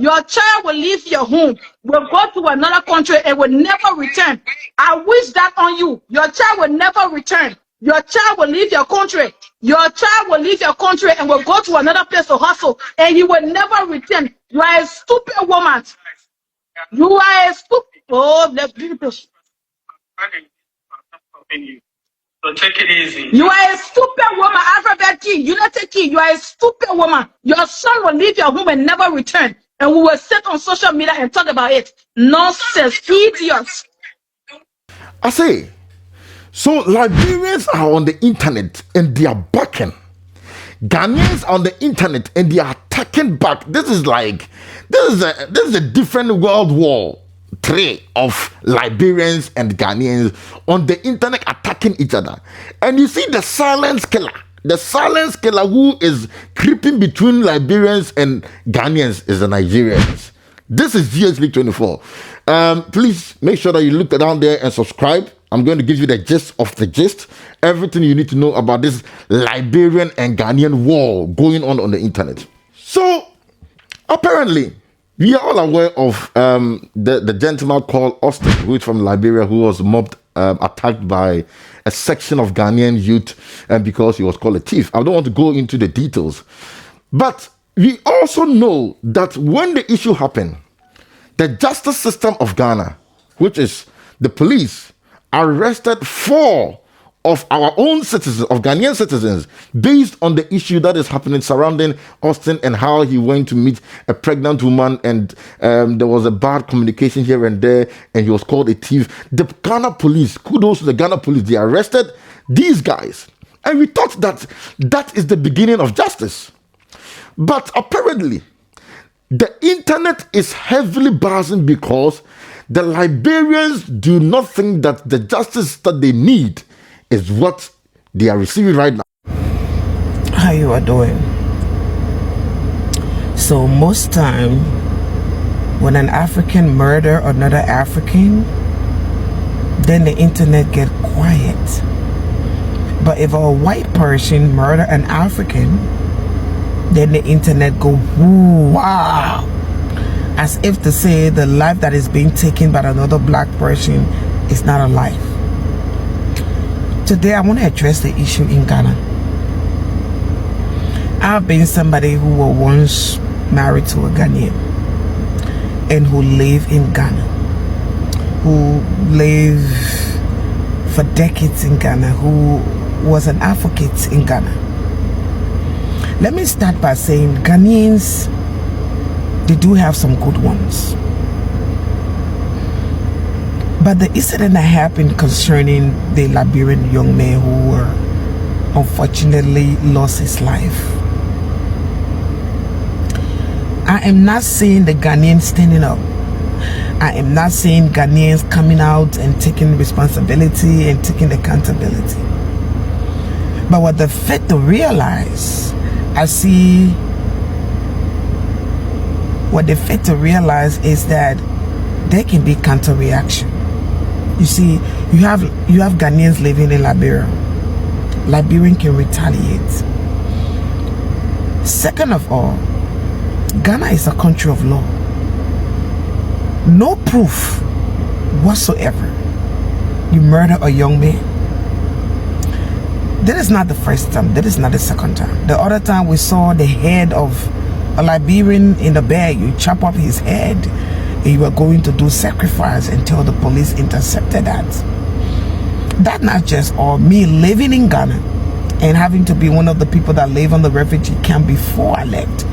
your child will leave your home, will go to another country and will never return. I wish that on you. Your child will never return. Your child will leave your country. Your child will leave your country and will go to another place to hustle, and he will never return. You are a stupid woman. You are a stupid. Oh, let's be patient. So take it easy. You are a stupid woman, alphabet key. You not take it. You are a stupid woman. Your son will leave your home and never return. And we will sit on social media and talk about it. Nonsense, idiots. I say, so Liberians are on the internet and they are backing. Ghanaians are on the internet and they are attacking back. This is a different World War III of Liberians and Ghanaians on the internet attacking each other. And you see the silence killer who is creeping between Liberians and Ghanaians is the Nigerians. This is GH 24. Please make sure that you look down there and subscribe. I'm going to give you the gist of the gist. Everything you need to know about this Liberian and Ghanaian war going on the internet. So, apparently, we are all aware of the gentleman called Austin, who is from Liberia, who was attacked by a section of Ghanaian youth because he was called a thief. I don't want to go into the details. But we also know that when the issue happened, the justice system of Ghana, which is the police, arrested 4 of our own citizens, of Ghanaian citizens, based on the issue that is happening surrounding Austin and how he went to meet a pregnant woman and there was a bad communication here and there and he was called a thief. The Ghana police, kudos to the Ghana police, they arrested these guys. And we thought that that is the beginning of justice. But apparently, the internet is heavily buzzing because the Liberians do not think that the justice that they need is what they are receiving right now. How you are doing? So most time when an African murder another African, then the internet get quiet. But if a white person murder an African, then the internet go whoo, wow, as if to say the life that is being taken by another black person is not a life. Today I want to address the issue in Ghana. I've been somebody who was once married to a Ghanaian and who live in Ghana, who live for decades in Ghana, who was an advocate in Ghana. Let me start by saying Ghanaians, they do have some good ones. But the incident that happened concerning the Liberian young man who unfortunately lost his life, I am not saying the Ghanaians standing up. I am not saying Ghanaians coming out and taking responsibility and taking accountability. But what they fail to realize, what they fail to realize is that there can be counter reaction. You see, you have Ghanaians living in Liberia. Liberian can retaliate. Second of all, Ghana is a country of law. No proof whatsoever you murder a young man. That is not the first time. That is not the second time. The other time we saw the head of a Liberian in the bag. You chop off his head and you were going to do sacrifice until the police intercepted that. That not just all. Me living in Ghana and having to be one of the people that live on the refugee camp before I left.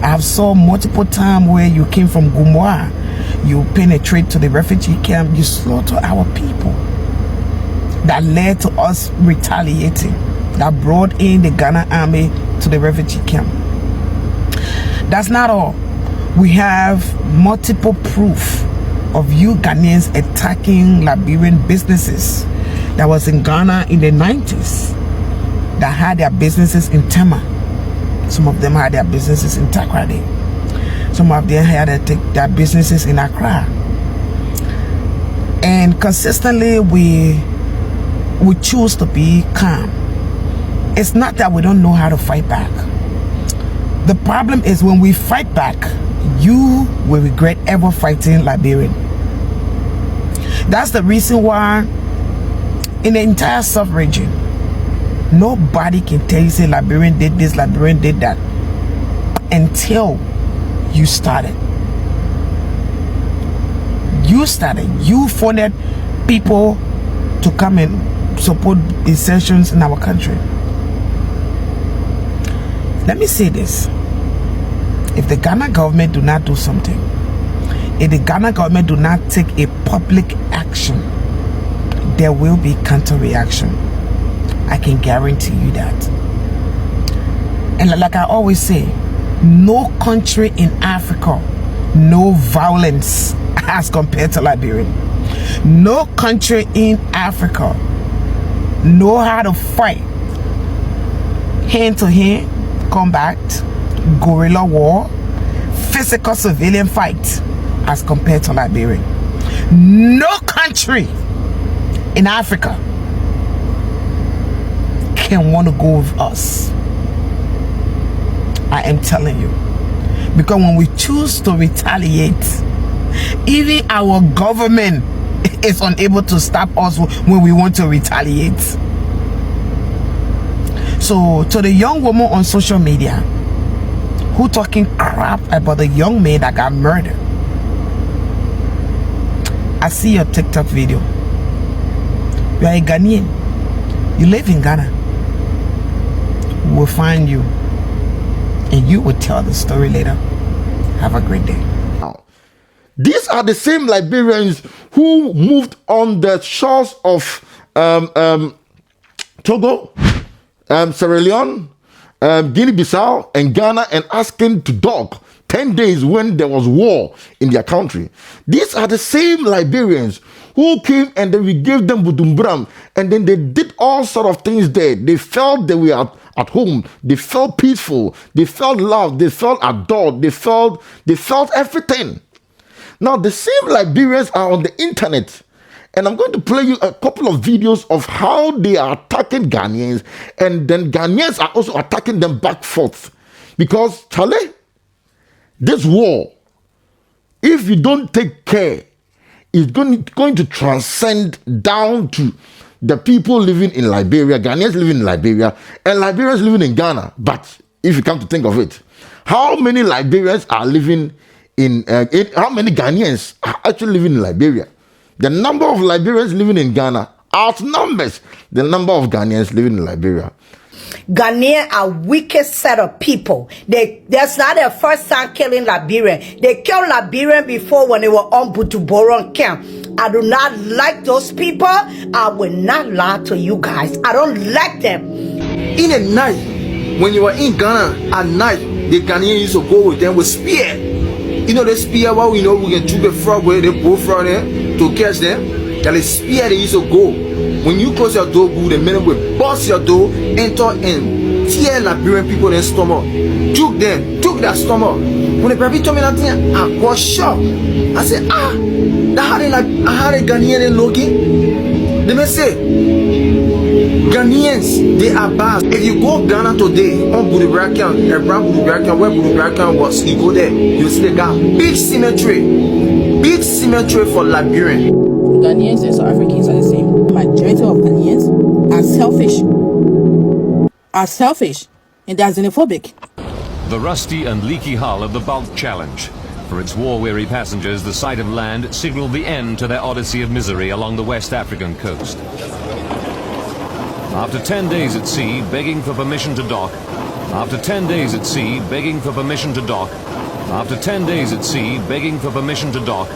I have saw multiple times where you came from Gumwa, you penetrate to the refugee camp, you slaughter our people. That led to us retaliating. That brought in the Ghana army to the refugee camp. That's not all. We have multiple proof of you Ghanaians attacking Liberian businesses that was in Ghana in the 90s that had their businesses in Tema. Some of them had their businesses in Takrady. Some of them had their businesses in Accra. And consistently we choose to be calm. It's not that we don't know how to fight back. The problem is when we fight back, you will regret ever fighting Liberian. That's the reason why in the entire sub-region, nobody can tell you, say, Liberian did this, Liberian did that, until you started. You started. You funded people to come and support insertions in our country. Let me say this. If the Ghana government do not do something, if the Ghana government do not take a public action, there will be counter-reaction. I can guarantee you that. And like I always say, no country in Africa, no violence as compared to Liberia. No country in Africa know how to fight hand-to-hand combat, guerrilla war, physical civilian fight as compared to Liberia. No country in Africa can want to go with us. I am telling you. Because when we choose to retaliate, even our government is unable to stop us when we want to retaliate. So to the young woman on social media who talking crap about the young man that got murdered, I see your TikTok video. You are a Ghanaian. You live in Ghana. We will find you and you will tell the story later. Have a great day. These are the same Liberians who moved on the shores of Togo, Sierra Leone, Guinea-Bissau, and Ghana, and asking to dock 10 days when there was war in their country. These are the same Liberians who came and then we gave them Budumbram, and then they did all sort of things there. They felt they were at home. They felt peaceful. They felt loved. They felt adored. They felt everything. Now, the same Liberians are on the internet, and I'm going to play you a couple of videos of how they are attacking Ghanaians, and then Ghanaians are also attacking them back forth. Because, Charlie, this war, if you don't take care, is going to transcend down to the people living in Liberia, Ghanaians living in Liberia, and Liberians living in Ghana. But if you come to think of it, how many Liberians are living in how many Ghanaians are actually living in Liberia? The number of Liberians living in Ghana outnumbers the number of Ghanaians living in Liberia. Ghanaians are wicked set of people. That's not their first time killing Liberian. They killed Liberian before when they were on Butuboron camp. I do not like those people. I will not lie to you guys. I don't like them. In the night, when you were in Ghana at night, the Ghanaians used to go with them with spear. You know the spear what we know we can shoot the frog with, they both from there to catch them. That is spear they used to go. When you close your door, the men will bust your door, enter and tear Liberian people in stomach. Took them, took their stomach. When the baby told me that thing, I got shocked. I said, I had a Ghanaian looking. They may say, Ghanaians, they are bad. If you go Ghana today, on Budubrakan, where Budubrakan was, you go there, you see the guy. Big cemetery for Liberian. Ghanaians and South Africans are the same. Majority of Ghanaians are selfish, and they are xenophobic. The rusty and leaky hull of the bulk challenge. For its war-weary passengers, the sight of land signaled the end to their odyssey of misery along the West African coast. After 10 days at sea, begging for permission to dock. After 10 days at sea, begging for permission to dock. After 10 days at sea, begging for permission to dock.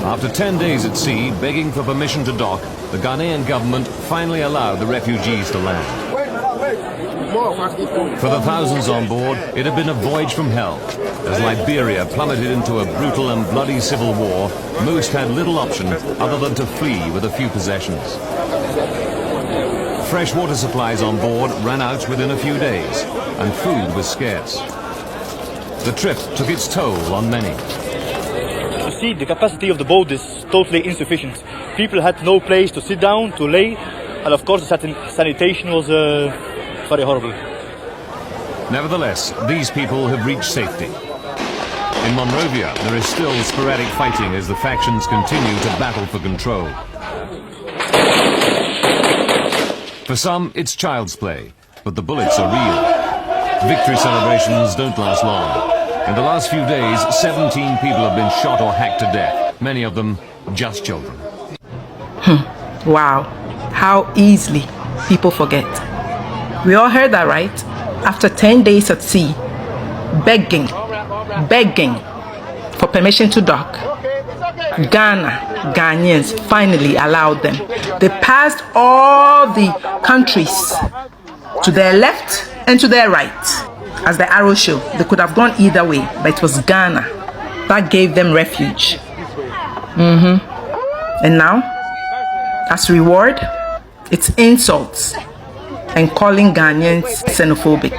After 10 days at sea, begging for permission to dock, the Ghanaian government finally allowed the refugees to land. For the thousands on board, it had been a voyage from hell. As Liberia plummeted into a brutal and bloody civil war, most had little option other than to flee with a few possessions. Fresh water supplies on board ran out within a few days, and food was scarce. The trip took its toll on many. You see, the capacity of the boat is totally insufficient. People had no place to sit down, to lay, and of course the sanitation was very horrible. Nevertheless, these people have reached safety. In Monrovia, there is still sporadic fighting as the factions continue to battle for control. For some, it's child's play, but the bullets are real. Victory celebrations don't last long. In the last few days, 17 people have been shot or hacked to death, many of them just children. Wow, how easily people forget. We all heard that, right? After 10 days at sea, begging for permission to dock, Ghanaians finally allowed them. They passed all the countries to their left and to their right. As the arrow show, they could have gone either way, but it was Ghana that gave them refuge. And now, as reward, it's insults and calling Ghanaians xenophobic.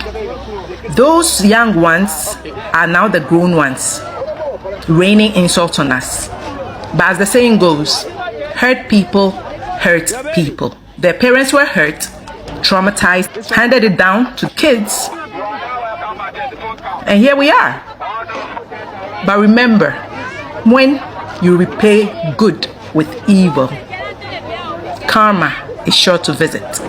Those young ones are now the grown ones, raining insults on us. But as the saying goes, hurt people hurt people. Their parents were hurt, traumatized, handed it down to kids, and here we are. But remember, when you repay good with evil, karma is sure to visit.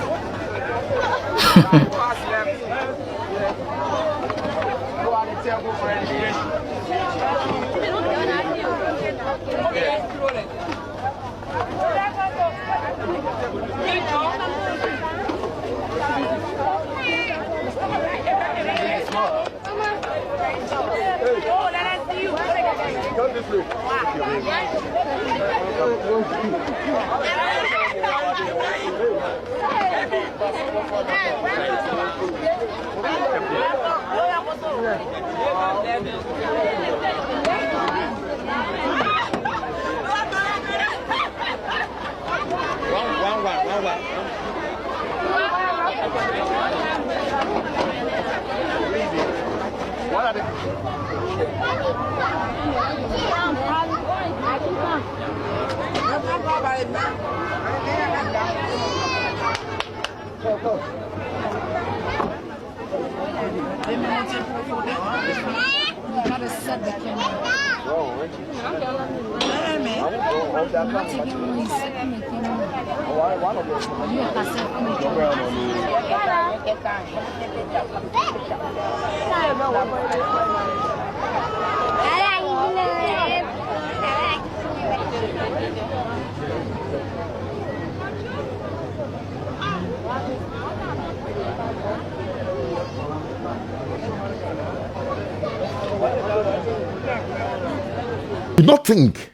Do not think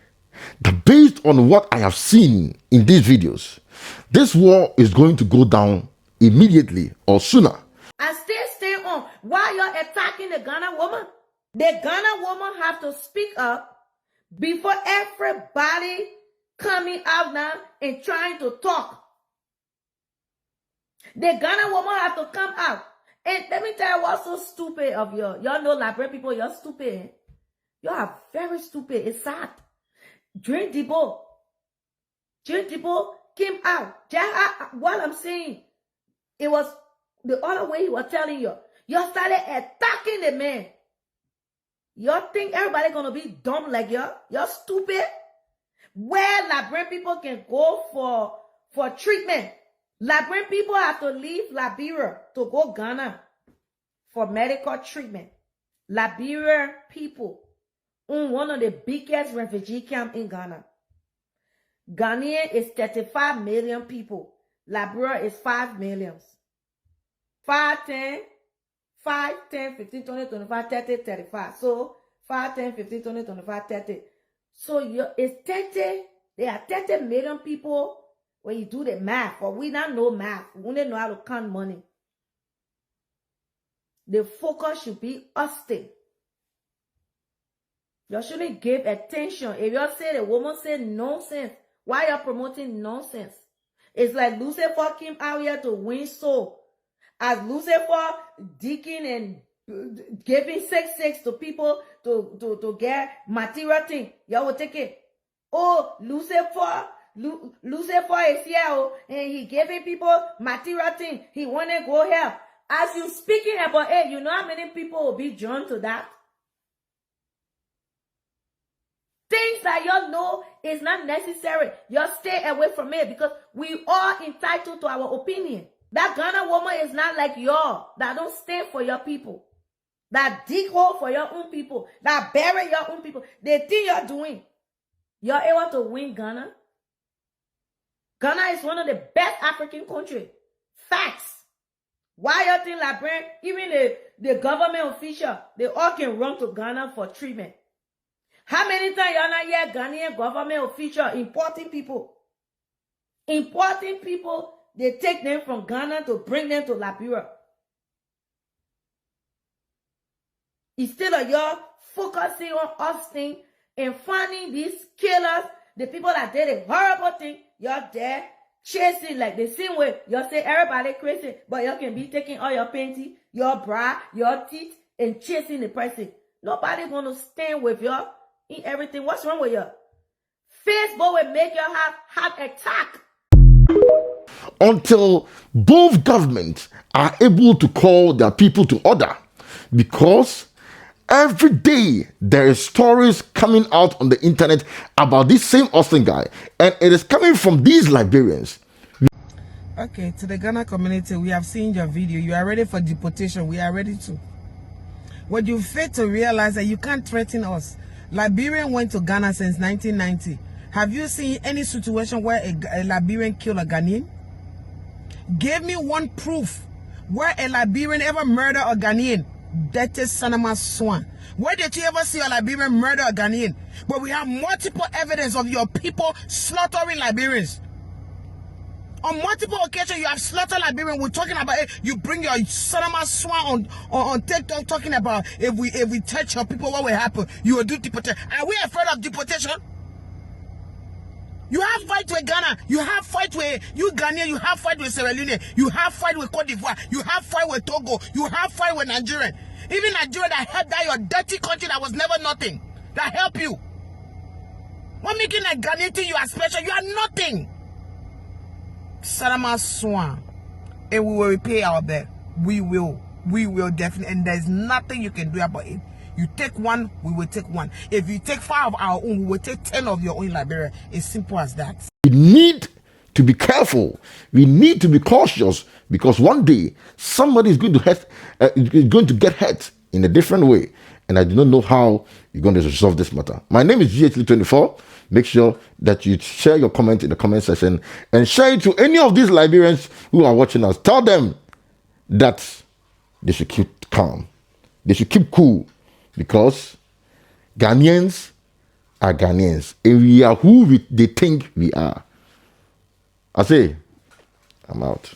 that based on what I have seen in these videos, this war is going to go down immediately or sooner. And still stay on. While you're attacking the Ghana woman, the Ghana woman have to speak up before everybody coming out now and trying to talk. The Ghana woman have to come out. And let me tell you what's so stupid of you. Y'all know Liberian people, you're stupid. Y'all are very stupid. It's sad. Drink Debo came out. What I'm saying, it was the other way he was telling you. Y'all started attacking the man. Y'all think everybody gonna be dumb like y'all? Y'all stupid? Where Liberian people can go for treatment. Liberian people have to leave Liberia to go Ghana for medical treatment. Liberia people own one of the biggest refugee camps in Ghana. Ghanaian is 35 million people. Liberia is 5 million. 5, 10, 15, 20, 25, 30, 35. So 5, 10, 15, 20, 25, 30. So it's 30. There are 30 million people when you do the math. But we don't know math. We only know how to count money. The focus should be Austin. You shouldn't give attention. If you say the woman said nonsense, why you promoting nonsense? It's like Lucifer came out here to win soul. As Lucifer deacon and giving 6 to people to get material thing. Y'all will take it. Oh, Lucifer is here, and he giving people material thing. He want to go here. As you speaking about it, you know how many people will be drawn to that? that y'all know is not necessary, y'all stay away from it because we are entitled to our opinion. That Ghana woman is not like y'all that don't stand for your people, that dig hole for your own people, that bury your own people. They think you're doing. You're able to win Ghana. Ghana is one of the best African countries. Facts. Why you think Liberian, even the government official, they all can run to Ghana for treatment? How many times y'all not hear Ghanaian government official importing people? Importing people, they take them from Ghana to bring them to Liberia. Instead of y'all focusing on us thing and finding these killers, the people that did a horrible thing, y'all there chasing like the same way y'all say everybody crazy, but y'all can be taking all your panty, your bra, your teeth, and chasing the person. Nobody gonna stand with y'all in everything. What's wrong with y'all? Facebook will make y'all have heart attack. Until both governments are able to call their people to order, because every day there is stories coming out on the internet about this same Austin guy, and it is coming from these Liberians. Okay, to the Ghana community, we have seen your video. You are ready for deportation. We are ready to. When you fail to realize that you can't threaten us. Liberian went to Ghana since 1990. Have you seen any situation where a Liberian killed a Ghanaian? Give me one proof where a Liberian ever murdered a Ghanaian. That is Sanama Swan. Where did you ever see a Liberian murder a Ghanaian? But we have multiple evidence of your people slaughtering Liberians. On multiple occasions, you have slaughtered Liberians. We're talking about it. You bring your Sanama Swan on TikTok talking about if we touch your people, what will happen? You will do deportation. Are we afraid of deportation? You have fight with Ghana. You have fight with you Ghanaian. You have fight with Sierra Leone. You have fight with Cote d'Ivoire. You have fight with Togo. You have fight with Nigeria. Even Nigeria that helped that your dirty country that was never nothing. That help you. What making a Ghanaian think you are special? You are nothing. Salama Swan. And we will repay our debt. We will definitely. And there's nothing you can do about it. You take one, we will take one. If you take 5 of our own, we will take 10 of your own in Liberia. It's simple as that. We need to be careful. We need to be cautious, because one day somebody is going to get hurt in a different way, and I do not know how you're going to resolve this matter. My name is GHL24. Make sure that you share your comment in the comment section and share it to any of these Liberians who are watching us. Tell them that they should keep calm. They should keep cool. Because Ghanaians are Ghanaians, and we are who they think we are. I say, I'm out.